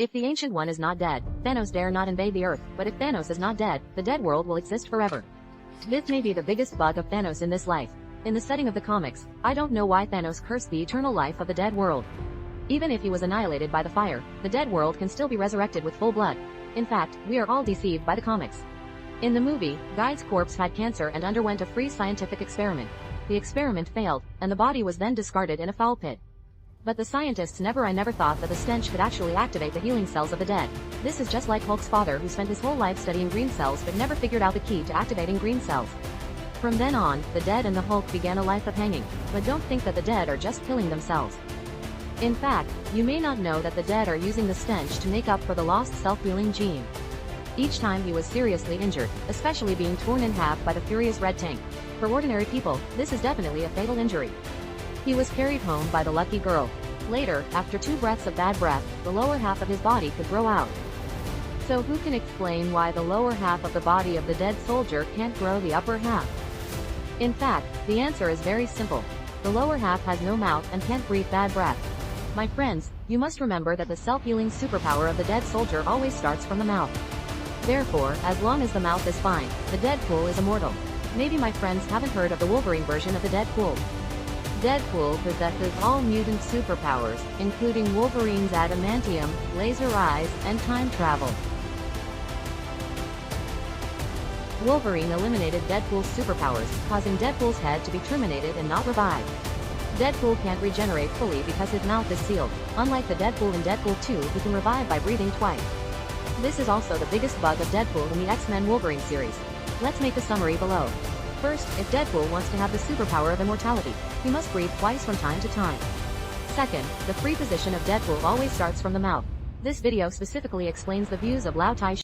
If the Ancient One is not dead, Thanos dare not invade the Earth, but if Thanos is not dead, the dead world will exist forever. This may be the biggest bug of Thanos in this life. In the setting of the comics, I don't know why Thanos cursed the eternal life of the dead world. Even if he was annihilated by the fire, the dead world can still be resurrected with full blood. In fact, we are all deceived by the comics. In the movie, Guy's corpse had cancer and underwent a free scientific experiment. The experiment failed, and the body was then discarded in a foul pit. But the scientists never thought that the stench could actually activate the healing cells of the dead. This is just like Hulk's father, who spent his whole life studying green cells but never figured out the key to activating green cells. From then on, the dead and the Hulk began a life of hanging. But don't think that the dead are just killing themselves. In fact, you may not know that the dead are using the stench to make up for the lost self-healing gene. Each time he was seriously injured, especially being torn in half by the furious Red Tank. For ordinary people, this is definitely a fatal injury. He was carried home by the lucky girl. Later, after 2 breaths of bad breath, the lower half of his body could grow out. So who can explain why the lower half of the body of the dead soldier can't grow the upper half? In fact, the answer is very simple. The lower half has no mouth and can't breathe bad breath. My friends, you must remember that the self-healing superpower of the dead soldier always starts from the mouth. Therefore, as long as the mouth is fine, the Deadpool is immortal. Maybe my friends haven't heard of the Wolverine version of the Deadpool. Deadpool possesses all mutant superpowers, including Wolverine's adamantium, laser eyes, and time travel. Wolverine eliminated Deadpool's superpowers, causing Deadpool's head to be terminated and not revived. Deadpool can't regenerate fully because his mouth is sealed. Unlike the Deadpool in Deadpool 2, he can revive by breathing twice. This is also the biggest bug of Deadpool in the X-Men Wolverine series. Let's make a summary below. First, if Deadpool wants to have the superpower of immortality, he must breathe twice from time to time. Second, the free position of Deadpool always starts from the mouth. This video specifically explains the views of Lao Tai